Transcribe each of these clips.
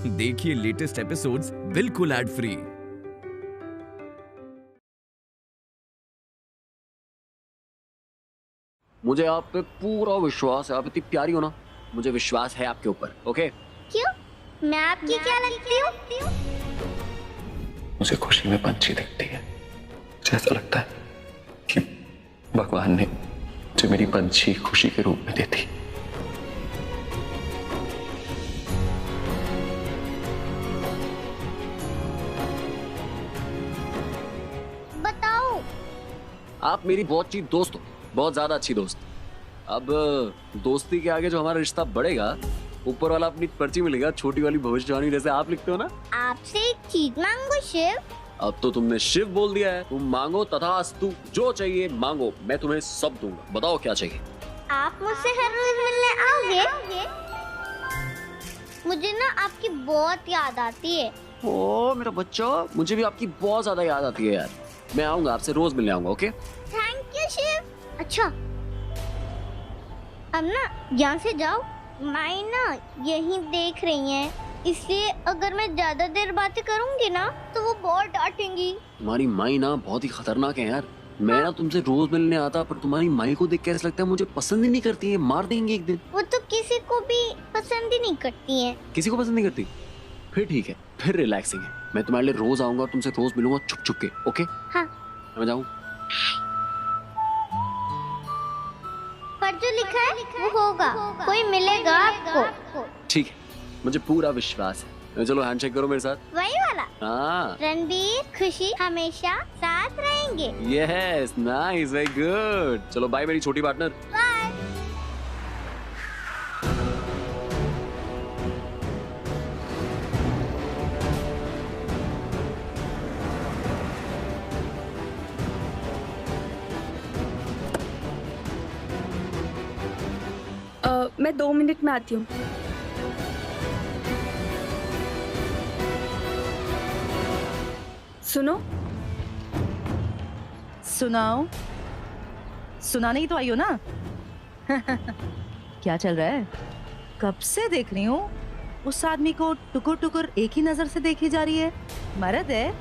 देखिए latest episodes बिल्कुल ad free. मुझे आप पे पूरा विश्वास है। आप इतनी प्यारी हो ना, मुझे विश्वास है आपके ऊपर। ओके? क्यों? मैं आपकी क्या लगती हूँ? मुझे खुशी में पंछी दिखती है। मुझे ऐसा लगता है कि भगवान ने मुझे मेरी पंछी खुशी के रूप में दी थी। बताओ। आप मेरी बहुत अच्छी दोस्त हो, बहुत ज्यादा अच्छी दोस्त। अब दोस्ती के आगे जो हमारा रिश्ता बढ़ेगा, ऊपर वाला अपनी पर्ची में लिखेगा, छोटी वाली भविष्यवाणी जैसे आप लिखते हो ना। आपसे एक चीज मांगो शिव। अब तो तुमने शिव बोल दिया है। तुम मांगो तथास्तु, जो चाहिए मांगो, मैं तुम्हें सब दूंगा। बताओ क्या चाहिए। आप मुझसे हर रोज मिलने आओगे? मुझे ना आपकी बहुत याद आती है। ओ मेरा बच्चा, मुझे भी आपकी बहुत ज्यादा याद आती है यार। मैं आऊंगा, आपसे रोज मिलने आऊंगा। ओके? Thank you Shiv. अच्छा, अब ना यहाँ से जाओ। माई ना यही देख रही हैं, इसलिए अगर मैं ज्यादा देर बातें करूंगी ना तो वो बहुत डांटेंगी। तुम्हारी माई ना बहुत ही खतरनाक है यार। मैं ना तुमसे रोज मिलने आता, पर तुम्हारी माई को देख के ऐसा लगता है मुझे पसंद ही नहीं करती है। मार देंगे एक दिन। वो तो किसी को भी पसंद ही नहीं करती हैं। किसी को पसंद नहीं करती? फिर ठीक है, फिर रिलैक्सिंग है। मैं तुम्हारे लिए रोज आऊंगा और तुमसे रोज मिलूंगा छुप छुप के। ओके? हाँ। मैं जाऊँ? पर जो लिखा है वो होगा, कोई मिलेगा आपको। ठीक है, मुझे पूरा विश्वास है। चलो हैंडशेक करो मेरे साथ। वही वाला। हाँ। रणबीर, खुशी हमेशा साथ रहेंगे। Yes, nice, very good. चलो बाय मेरी छोटी पार्टनर। बाय। मैं 2 मिनट में आती हूँ। सुनो। सुनाओ। सुनाने ही तो आई हो ना। क्या चल रहा है? कब से देख रही हूँ उस आदमी को टुकुर टुकुर एक ही नजर से देखी जा रही है। मर्द है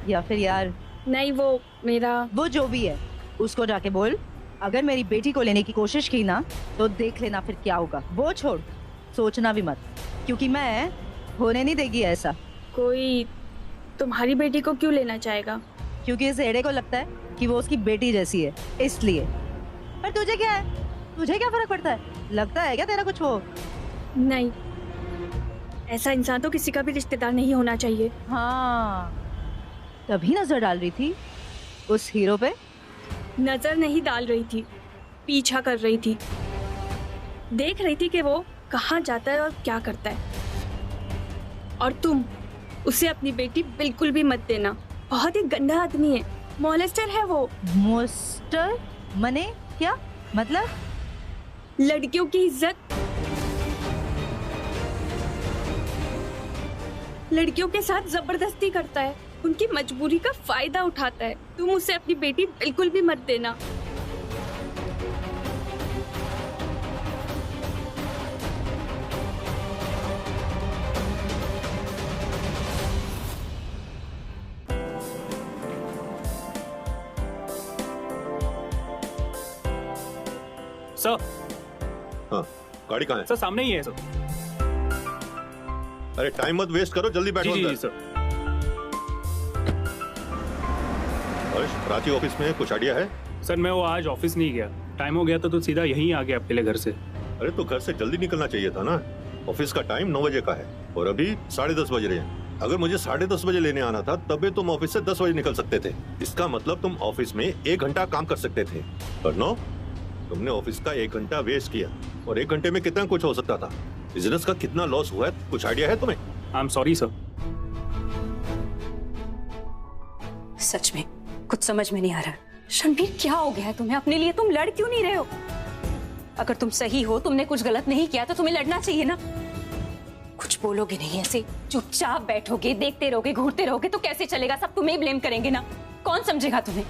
या फिर यार? नहीं, वो मेरा। वो जो भी है उसको जाके बोल, अगर मेरी बेटी को लेने की कोशिश की ना तो देख लेना फिर क्या होगा। वो छोड़, सोचना भी मत, क्योंकि मैं होने नहीं देगी ऐसा। कोई तुम्हारी बेटी को क्यों लेना चाहेगा? क्योंकि इस एड़े को लगता है कि वो उसकी बेटी जैसी है, इसलिए। पर तुझे क्या है? तुझे क्या फर्क पड़ता है? लगता है क्या तेरा कुछ वो? नहीं, ऐसा इंसान तो किसी का भी रिश्तेदार नहीं होना चाहिए। हाँ, तभी नजर डाल रही थी उस हीरो पे। नजर नहीं डाल रही थी, पीछा कर रही थी। देख रही थी कि वो कहाँ जाता है और क्या करता है। और तुम उसे अपनी बेटी बिल्कुल भी मत देना। बहुत ही गंदा आदमी है, मॉलेस्टर है वो। मोस्टर मने क्या मतलब? लड़कियों की इज्जत, लड़कियों के साथ जबरदस्ती करता है, उनकी मजबूरी का फायदा उठाता है। तुम उसे अपनी बेटी बिल्कुल भी मत देना। सर। हाँ, गाड़ी कहाँ है? सर सामने ही है सर। अरे टाइम मत वेस्ट करो, जल्दी बैठो। जी अंदर। सर। हर्ष, रांची ऑफिस में कुछ आइडिया है? सर मैं वो आज ऑफिस नहीं गया, टाइम हो गया था तो सीधा यहीं आ गया आपके लिए घर से। अरे तो घर से जल्दी निकलना चाहिए था ना। ऑफिस का टाइम 9 बजे का है और अभी 10:30 बज रहे हैं। अगर मुझे 10:30 बजे लेने आना था तब तुम ऑफिस से 10 बजे निकल सकते थे। इसका मतलब तुम ऑफिस में 1 घंटा काम कर सकते थे। पर नो, तुमने ऑफिस का 1 घंटा वेस्ट किया। और 1 घंटे में कितना कुछ हो सकता था। बिजनेस का कितना लॉस हुआ है, कुछ आइडिया है तुम्हें? I am sorry sir. सच में कुछ समझ में नहीं आ रहा। रणबीर क्या हो गया है तुम्हें? अपने लिए तुम लड़ क्यों नहीं रहे हो? अगर तुम सही हो, तुमने कुछ गलत नहीं किया तो तुम्हें लड़ना चाहिए ना। कुछ बोलोगे नहीं, ऐसे चुपचाप बैठोगे, देखते रहोगे, घूरते रहोगे तो कैसे चलेगा? सब तुम्हें ब्लेम करेंगे ना, कौन समझेगा तुम्हें?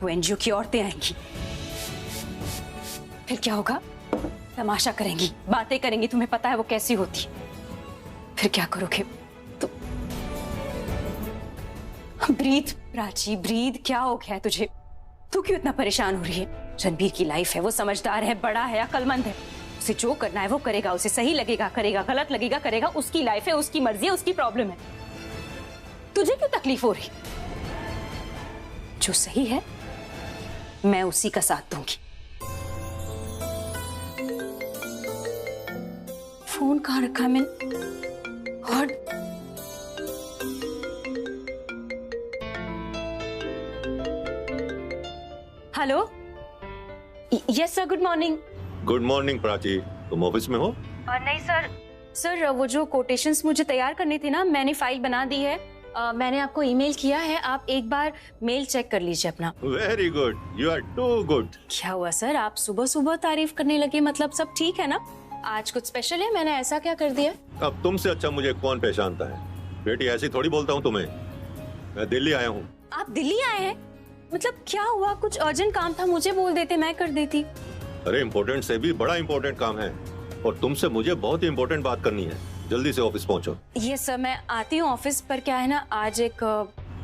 वो एनजीओ की औरतें आएंगी, फिर क्या होगा? तमाशा करेंगी, बातें करेंगी। तुम्हें पता है वो कैसी होती। फिर क्या करोगे? तो ब्रीथ प्राची, ब्रीथ। क्या हो गया है तुझे? तू क्यों इतना परेशान हो रही है? रणबीर की लाइफ है, वो समझदार है, बड़ा है, अक्लमंद है। उसे जो करना है वो करेगा, उसे सही लगेगा करेगा, गलत लगेगा करेगा। उसकी लाइफ है, उसकी मर्जी है, उसकी प्रॉब्लम है। तुझे क्यों तकलीफ हो रही? जो सही है मैं उसी का साथ दूंगी। फोन कहाँ रखा है मैंने? और hello, yes sir, good morning. Good morning Prachi, तुम ऑफिस में हो? नहीं सर। सर वो जो कोटेशंस मुझे तैयार करनी थी ना, मैंने फाइल बना दी है। मैंने आपको ईमेल किया है, आप एक बार मेल चेक कर लीजिए अपना। Very good, you are too good. क्या हुआ सर, आप सुबह सुबह तारीफ करने लगे? मतलब सब ठीक है ना? आज कुछ स्पेशल है? मैंने ऐसा क्या कर दिया? अब तुमसे अच्छा मुझे कौन पहचानता है? बेटी ऐसी थोड़ी बोलता हूँ तुम्हें। मैं दिल्ली आया हूँ। आप दिल्ली आए हैं? मतलब क्या हुआ? कुछ अर्जेंट काम था, मुझे बोल देते, मैं कर देती। अरे इम्पोर्टेंट से भी बड़ा इम्पोर्टेंट काम है और तुमसे मुझे बहुत ही इम्पोर्टेंट बात करनी है। जल्दी से ऑफिस पहुंचो। ये सर, मैं आती हूँ ऑफिस, पर क्या है ना, आज एक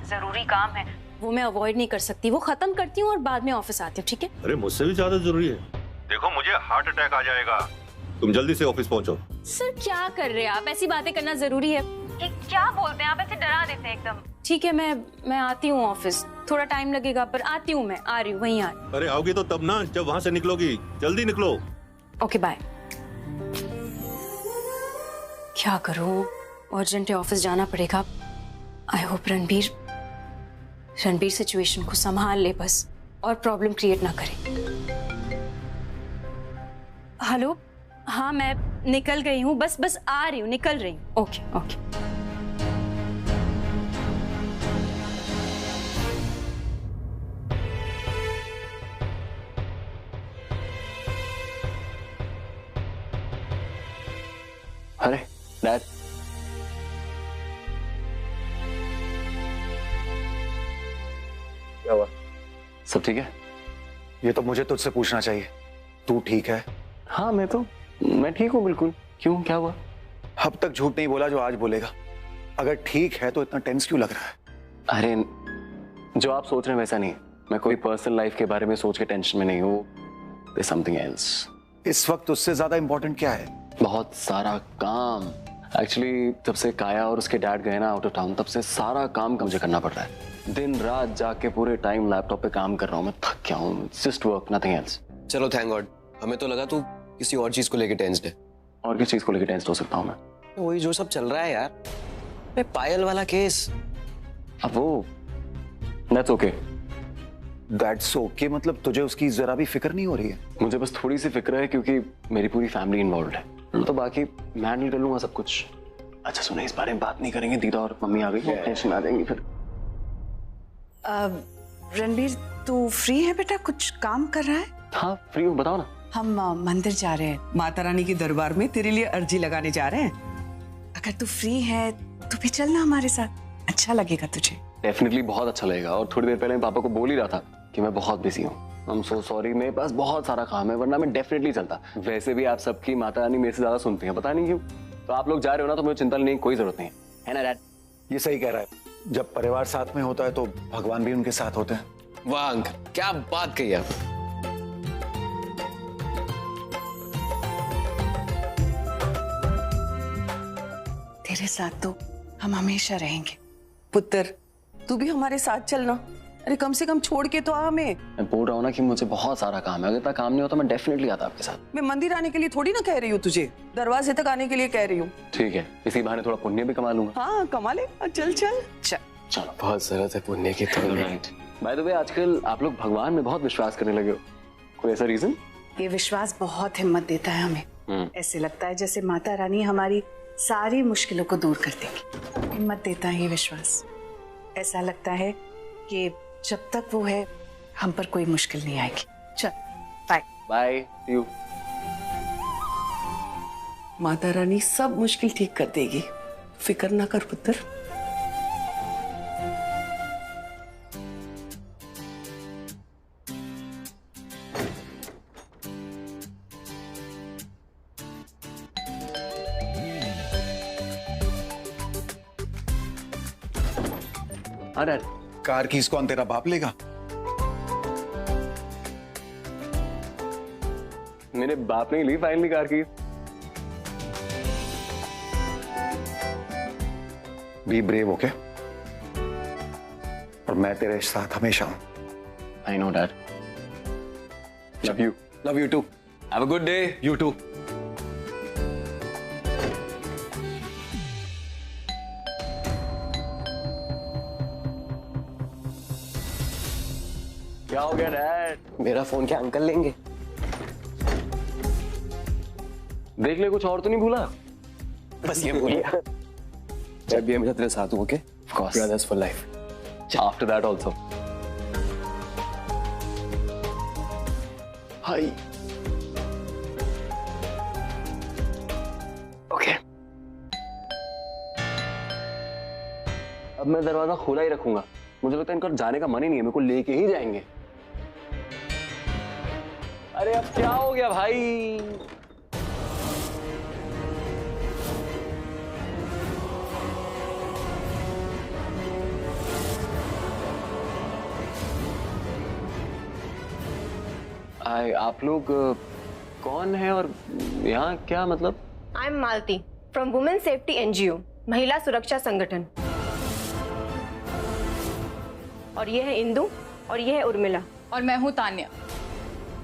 जरूरी काम है, वो मैं अवॉइड नहीं कर सकती। वो खत्म करती हूँ और बाद में ऑफिस आती हूँ, ठीक है? अरे मुझसे भी ज्यादा जरूरी है। देखो मुझे हार्ट अटैक आ जाएगा। तुम जल्दी से ऑफिस पहुंचो। सर क्या कर रहे हैं आप? ऐसी बातें करना जरूरी है? ये क्या बोलते हैं आप? ऐसे डरा देते हैं एकदम। ठीक है, मैं आती हूँ ऑफिस, थोड़ा टाइम लगेगा पर आती हूँ। मैं आ रही हूँ, वहीं आ रही हूँ। अरे आओगी तो तब ना, जब वहाँ से निकलोगी। जल्दी निकलो। Okay bye. क्या करूँ, अर्जेंट है, ऑफिस जाना पड़ेगा। आई होप रणबीर सिचुएशन को संभाल ले बस, और प्रॉब्लम क्रिएट ना करे। हेलो, हाँ मैं निकल गई हूँ, बस आ रही हूँ, निकल रही हूँ। Okay okay. अरे डैड, क्या हुआ? सब ठीक है? ये तो मुझे तुझसे पूछना चाहिए। तू ठीक है? हाँ मैं ठीक हूँ बिल्कुल। क्यों, क्या हुआ? अब तक झूठ नहीं बोला जो आज बोलेगा। अगर ठीक है तो इतना टेंस क्यों लग रहा है? अरे जो आप सोच रहे हैं वैसा नहीं। मैं कोई पर्सनल लाइफ के बारे में सोच के टेंशन में नहीं हूँ। There's something else। इस वक्त उससे ज्यादा इंपॉर्टेंट क्या है? बहुत सारा काम। एक्चुअली जब से काया और उसके डैड गए ना आउट ऑफ टाउन, तब से सारा काम मुझे करना पड़ रहा है। दिन रात जाके पूरे टाइम लैपटॉप पे काम कर रहा हूँ। मैं थक गया हूँ। Just work, nothing else. चलो थैंक गॉड, हमें तो लगा तू किसी और चीज को लेके टेंस्ड है। और किस चीज को लेके टेंस्ड हो सकता हूँ मैं? वही जो सब चल रहा है यार, पायल वाला केस। अब वो दैट्स ओके। दैट्स ओके मतलब तुझे उसकी जरा भी फिक्र नहीं हो रही है? मुझे बस थोड़ी सी फिक्र है क्योंकि मेरी पूरी फैमिली इन्वॉल्व है। तो बाकी मैं हैंडल कर लूंगा सब कुछ। अच्छा सुनो, इस बारे में बात नहीं करेंगे। दीदा और मम्मी आ गई, टेंशन आ जाएंगी फिर। रणबीर तू फ्री है बेटा? कुछ काम कर रहा है? हाँ फ्री हूँ, बताओ ना। हम मंदिर जा रहे हैं, माता रानी के दरबार में तेरे लिए अर्जी लगाने जा रहे हैं। अगर तू फ्री है तो भी चलना हमारे साथ, अच्छा लगेगा तुझे। डेफिनेटली बहुत अच्छा लगेगा। और थोड़ी देर पहले मैं पापा को बोल ही रहा था कि मैं बहुत बिजी हूँ। आई एम सो सॉरी, मेरे पास बहुत सारा काम है, वरना मैं डेफिनेटली चलता। वैसे भी आप सबकी माता रानी मेरे से ज्यादा सुनती हैं, पता नहीं क्यों। तो आप लोग जा रहे हो ना, तो मुझे चिंता लेने की कोई जरूरत नहीं है ना डैड? ये सही कह रहा है। जब परिवार साथ में होता है तो भगवान भी उनके साथ होते हैं। वाह अंक, क्या बात कही आप। तेरे साथ तो हम हमेशा रहेंगे। पुत्र तू भी हमारे साथ चलना। अरे कम से कम छोड़ के तो आ हमें। मैं बोल रहा हूँ ना कि मुझे बहुत सारा काम है। अगर इतना काम नहीं होता मैं डेफिनेटली आता आपके साथ। मैं मंदिर आने के लिए थोड़ी ना कह रही हूँ तुझे, दरवाजे तक आने के लिए कह रही हूँ। ठीक है, इसी बहाने थोड़ा पुण्य भी कमा लूंगा। हाँ कमा ले, चल चल चल। चलो, बहुत जरूरत है पुण्य की तो। बाय द वे आजकल आप लोग भगवान में बहुत विश्वास करने लगे हो, कोई ऐसा रीजन? ये विश्वास बहुत हिम्मत देता है हमें। ऐसे लगता है जैसे माता रानी हमारी सारी मुश्किलों को दूर कर देगी। हिम्मत देता है ये विश्वास। ऐसा लगता है कि जब तक वो है हम पर कोई मुश्किल नहीं आएगी। चल bye bye, C you. Mata Rani सब मुश्किल ठीक कर देगी, फिक्र ना कर पुत्र। हाँ डैड। कार कीज कौन तेरा बाप लेगा? मेरे बाप ने ली फाइनली कार की। Be brave, okay? और मैं तेरे साथ हमेशा हूं। I know dad. Love you. Love you too. Have a good day. You too. क्या हो गया डैड? मेरा फोन क्या अंकल लेंगे? देख ले, कुछ और तो नहीं भूला? बस ये भूलिया। जब भी हमेशा तेरे साथ हूं, okay? Of course. Brothers for life. After that also. Hi. Okay. अब मैं दरवाजा खुला ही रखूंगा। मुझे लगता है इनका जाने का मन ही नहीं है, मेरे को लेके ही जाएंगे। अरे अब क्या हो गया भाई? आप लोग कौन है और यहाँ क्या मतलब? I am Malti from women safety NGO, महिला सुरक्षा संगठन। और ये है इंदु और ये है उर्मिला। और मैं हूँ तान्या।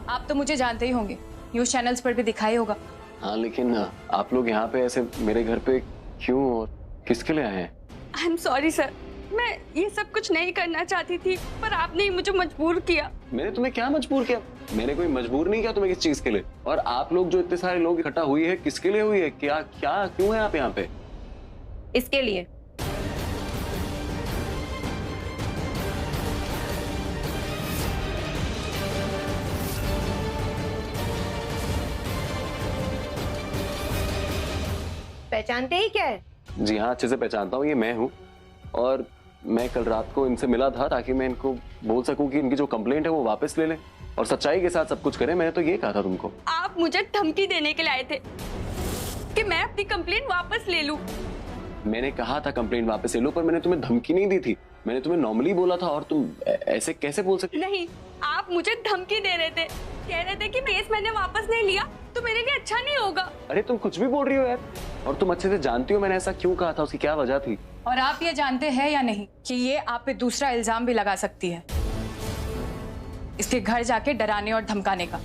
आप तो मुझे जानते ही होंगे, न्यूज चैनल्स पर भी दिखाई होगा। हाँ, लेकिन आप लोग यहाँ पे ऐसे मेरे घर पे क्यों और किसके लिए आए हैं? आई एम सॉरी सर, मैं ये सब कुछ नहीं करना चाहती थी, पर आपने ही मुझे मजबूर किया। मैंने तुम्हें क्या मजबूर किया? मैंने कोई मजबूर नहीं किया तुम्हें किस चीज के लिए। और आप लोग जो इतने सारे लोग इकट्ठा हुई है, किसके लिए हुई है? क्या क्या क्यों है आप यहाँ पे? इसके लिए पहचानते ही क्या है? जी हाँ, अच्छे से पहचानता हूँ, ये मैं हूँ। और मैं कल रात को इनसे मिला था ताकि मैं इनको बोल सकूं कि इनकी जो कंप्लेंट है वो वापस ले लें और सच्चाई के साथ सब कुछ करें। मैंने तो ये कहा था तुमको। आप मुझे धमकी देने के लिए आए थे कि मैं अपनी कंप्लेंट वापस ले लूं। मैंने कहा था कंप्लेंट वापस ले लो, पर मैंने तुम्हें धमकी नहीं दी थी। मैंने तुम्हें नॉर्मली बोला था और तुम ऐसे कैसे बोल सकते? नहीं, आप मुझे धमकी दे रहे थे, कह रहे थे कि केस मैंने वापस नहीं लिया तो मेरे लिए अच्छा नहीं होगा। अरे तुम कुछ भी बोल रही हो यार, और तुम अच्छे से जानती हो मैंने ऐसा क्यों कहा था, उसकी क्या वजह थी। और आप ये जानते हैं या नहीं कि ये आप पे दूसरा इल्जाम भी लगा सकती है, इसके घर जाके डराने और धमकाने का।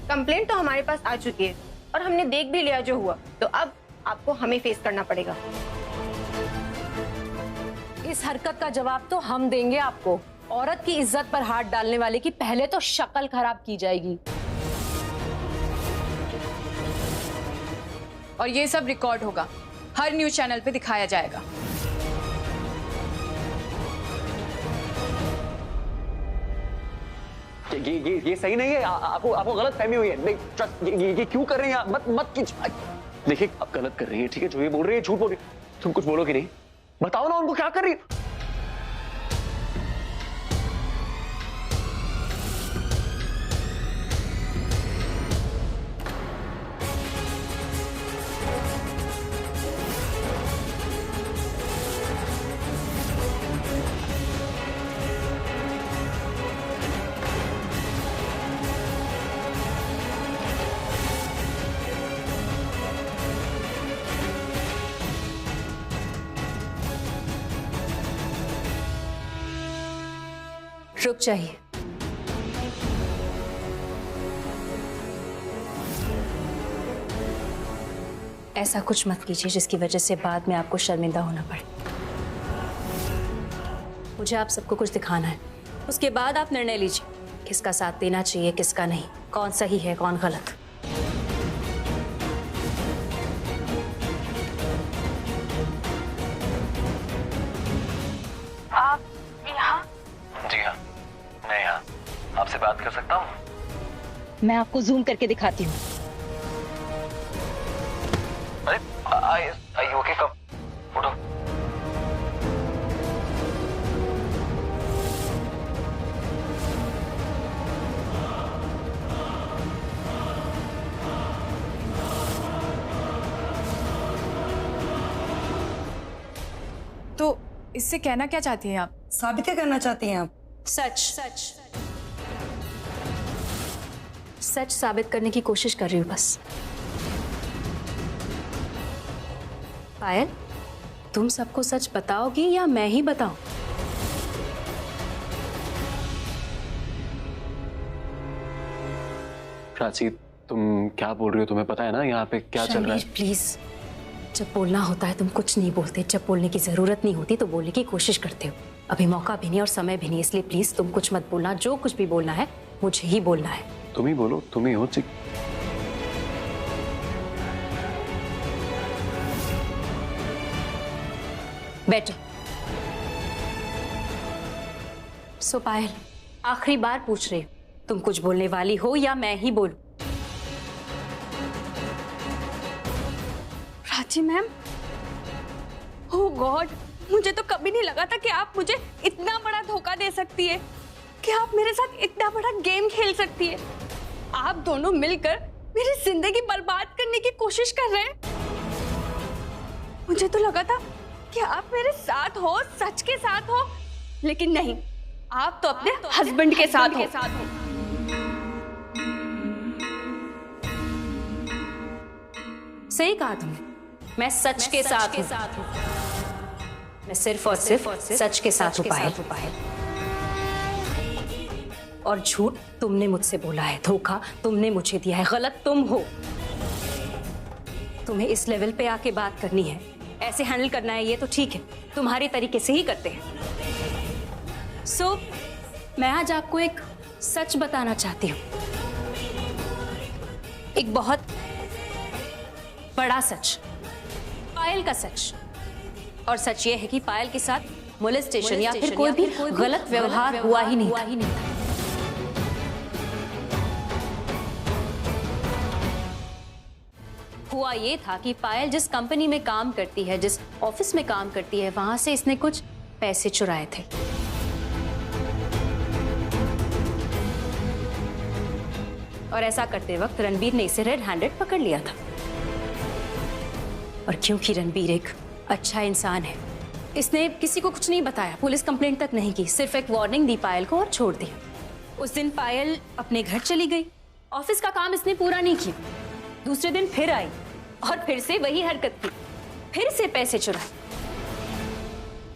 कंप्लेंट तो हमारे पास आ चुकी है और हमने देख भी लिया जो हुआ, तो अब आपको हमें फेस करना पड़ेगा। इस हरकत का जवाब तो हम देंगे आपको। औरत की इज्जत पर हाथ डालने वाले की पहले तो शक्ल खराब की जाएगी। और ये सब रिकॉर्ड होगा, हर न्यूज चैनल पे दिखाया जाएगा। ये सही नहीं है। आपको गलत फहमी हुई है। नहीं, ये क्यों कर रहे हैं आप? मत कीजिए। देखिए, आप गलत कर रही हैं, ठीक है? जो ये बोल रही है झूठ बोल रही है। तुम कुछ बोलोगे नहीं? बताओ ना उनको क्या कर रही है। रुक जाइए। ऐसा कुछ मत कीजिए जिसकी वजह से बाद में आपको शर्मिंदा होना पड़े। मुझे आप सबको कुछ दिखाना है, उसके बाद आप निर्णय लीजिए किसका साथ देना चाहिए, किसका नहीं, कौन सही है कौन गलत। आप यहाँ? जी हाँ, मैं यहाँ आपसे बात कर सकता हूँ? मैं आपको जूम करके दिखाती हूँ। अरे आई ओके, कब उठो। तो इससे कहना क्या चाहती हैं आप? साबित क्या करना चाहती हैं आप? सच सच सच साबित करने की कोशिश कर रही हूँ बस। पायल, तुम सबको सच बताओगी या मैं ही बताऊं? प्राची, तुम क्या बोल रही हो? तुम्हें पता है ना यहाँ पे क्या चल रहा है? प्लीज, जब बोलना होता है तुम कुछ नहीं बोलते, जब बोलने की जरूरत नहीं होती तो बोलने की कोशिश करते हो। अभी मौका भी नहीं और समय भी नहीं, इसलिए प्लीज तुम कुछ मत बोलना। जो कुछ भी बोलना है मुझे ही बोलना है। तुम ही बोलो, तुम ही हो। बैठो। सो पायल, आखिरी बार पूछ रही हूँ, तुम कुछ बोलने वाली हो या मैं ही बोलूं? प्राची मैम, ओह गॉड, मुझे तो कभी नहीं लगा था कि आप मुझे इतना बड़ा धोखा दे सकती है, कि आप मेरे साथ इतना बड़ा गेम खेल सकती है। आप दोनों मिलकर मेरी जिंदगी बर्बाद करने की कोशिश कर रहे हैं। मुझे तो लगा था कि आप मेरे साथ हो, सच के साथ हो, लेकिन नहीं, आप तो अपने हस्बैंड के साथ हो। सही कहा तुमने, मैं सच के साथ हूँ। मैं सिर्फ और सिर्फ सच के साथ हूँ पायल। और झूठ तुमने मुझसे बोला है, धोखा तुमने मुझे दिया है, गलत तुम हो। तुम्हें इस लेवल पे आके बात करनी है, ऐसे हैंडल करना है, ये तो ठीक है, तुम्हारे तरीके से ही करते हैं। सो मैं आज आपको एक सच बताना चाहती हूँ, एक बहुत बड़ा सच, पायल का सच। और सच ये है कि पायल के साथ मोलेस्टेशन या फिर कोई भी गलत व्यवहार हुआ ही नहीं था। हुआ ये था कि पायल जिस कंपनी में काम करती है, जिस ऑफिस में काम करती है, वहां से इसने कुछ पैसे चुराए थे। और ऐसा करते वक्त रणबीर ने इसे रेड हैंडेड पकड़ लिया था। और क्योंकि रणबीर एक अच्छा इंसान है, इसने किसी को कुछ नहीं बताया, पुलिस कंप्लेंट तक नहीं की, सिर्फ एक वार्निंग दी पायल को और छोड़ दिया। उस दिन पायल अपने घर चली गई, ऑफिस का काम इसने पूरा नहीं किया। दूसरे दिन फिर आई और फिर से वही हरकत की, फिर से पैसे चुराए।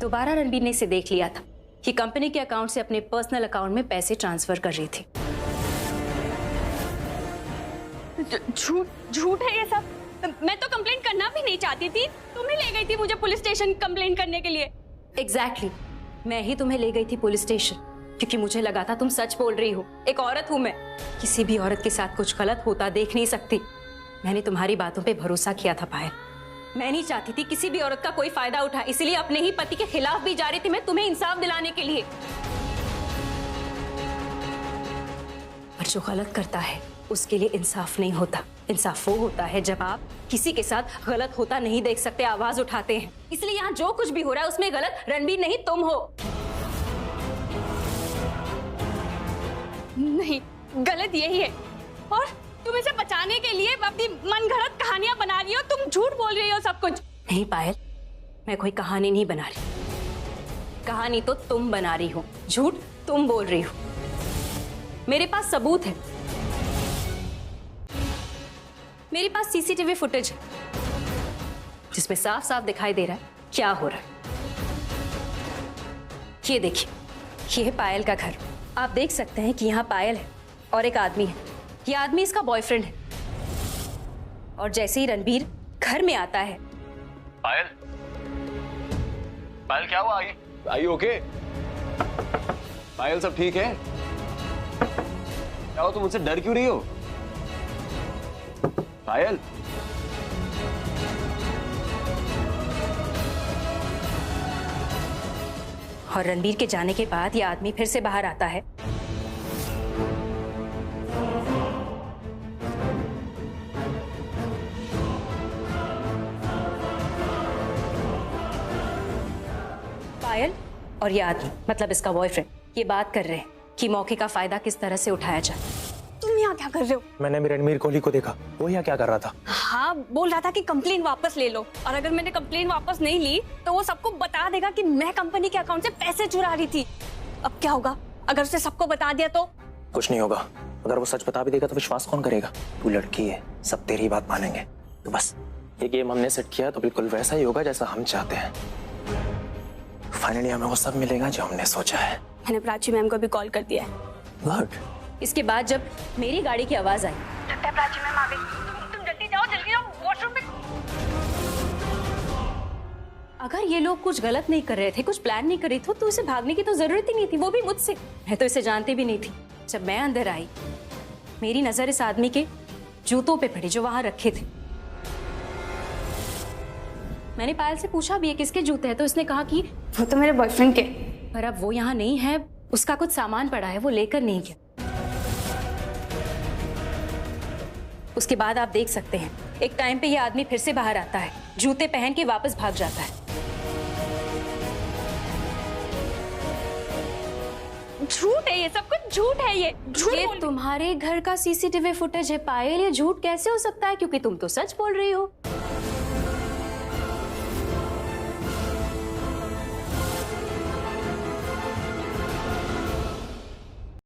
दोबारा रणबीर ने इसे देख लिया था कि कंपनी के अकाउंट से अपने पर्सनल अकाउंट में पैसे ट्रांसफर कर रही थी। झूठ है ये सब। मैं तो कंप्लेंट करना भी नहीं चाहती थी, तुम ही ले गई थी मुझे पुलिस स्टेशन कंप्लेंट करने के लिए। एग्जैक्टली, मैं ही तुम्हें ले गई थी पुलिस स्टेशन, क्योंकि मुझे लगा था तुम सच बोल रही हो। एक औरत हूं मैं, किसी भी औरत के साथ कुछ गलत होता देख नहीं सकती। मैंने तुम्हारी बातों पे भरोसा किया था पायल। मैं नहीं चाहती थी किसी भी औरत का कोई फायदा उठा, इसलिए अपने ही पति के खिलाफ भी जा रही थी मैं, तुम्हें इंसाफ दिलाने के लिए। पर जो गलत करता है उसके लिए इंसाफ नहीं होता। इंसाफ वो होता है जब आप किसी के साथ गलत होता नहीं देख सकते, आवाज उठाते हैं। इसलिए यहाँ जो कुछ भी हो रहा है उसमें गलत रणबीर नहीं, तुम हो। नहीं, गलत यही है, और तुम इसे बचाने के लिए अपनी मनगढ़ंत कहानियां बना रही हो, तुम झूठ बोल रही हो सब कुछ। नहीं पायल, मैं कोई कहानी नहीं बना रही, कहानी तो तुम बना रही हो, झूठ तुम बोल रही हो। मेरे पास सबूत है, मेरे पास सीसीटीवी फुटेज है जिसमें साफ साफ दिखाई दे रहा है क्या हो रहा है। ये देखिए, ये है पायल का घर। आप देख सकते हैं कि यहाँ पायल है और एक आदमी है। ये आदमी इसका बॉयफ्रेंड है। और जैसे ही रणबीर घर में आता है, पायल, पायल क्या हुआ? आई ओके? पायल सब ठीक है? क्या हो, तुम मुझसे डर क्यों रही हो? पायल, और रणबीर के जाने के बाद यह आदमी फिर से बाहर आता है। पायल और यह आदमी, मतलब इसका बॉयफ्रेंड, ये बात कर रहे हैं कि मौके का फायदा किस तरह से उठाया जाए। तुम यहाँ क्या कर रहे हो? मैंने भी रणवीर कोहली को देखा, वो यहाँ क्या कर रहा था? हाँ, बोल रहा था कि कंप्लेन वापस ले लो, और अगर मैंने कंप्लेन वापस नहीं ली तो वो सबको बता देगा कि मैं कंपनी के अकाउंट से पैसे चुरा रही थी। अब क्या होगा अगर उसे सबको बता दिया तो? कुछ नहीं होगा। अगर वो सच बता भी देगा तो विश्वास कौन करेगा? तू लड़की है, सब तेरी ही बात मानेंगे। तो बस ये गेम हमने सेट किया तो बिल्कुल वैसा ही होगा जैसा हम चाहते हैं। फाइनली हमें वो सब मिलेगा जो हमने सोचा है। मैंने प्राची मैम को भी कॉल कर दिया है। गुड। इसके बाद जब मेरी गाड़ी की आवाज आई, प्राची मैम आ गई। तुम जल्दी जाओ वॉशरूम में। अगर ये लोग कुछ गलत नहीं कर रहे थे, कुछ प्लान नहीं कर रहे थे, तो उसे भागने की तो जरूरत ही नहीं थी, वो भी मुझसे। मैं तो इसे जानती भी नहीं थी। जब मैं अंदर आई, मेरी नजर इस आदमी के जूतों पे पड़ी जो वहां रखे थे। मैंने पायल से पूछा भी है किसके जूते हैं, तो उसने कहा कि वो तो मेरे बॉयफ्रेंड के। पर अब वो यहाँ नहीं है, उसका कुछ सामान पड़ा है, वो लेकर नहीं गया। उसके बाद आप देख सकते हैं एक टाइम पे ये आदमी फिर से बाहर आता है, जूते पहन के वापस भाग जाता है। झूठ है ये सब कुछ, झूठ है ये झूठ। ये तुम्हारे घर का सीसीटीवी फुटेज है पायल, ये झूठ कैसे हो सकता है? क्योंकि तुम तो सच बोल रही हो।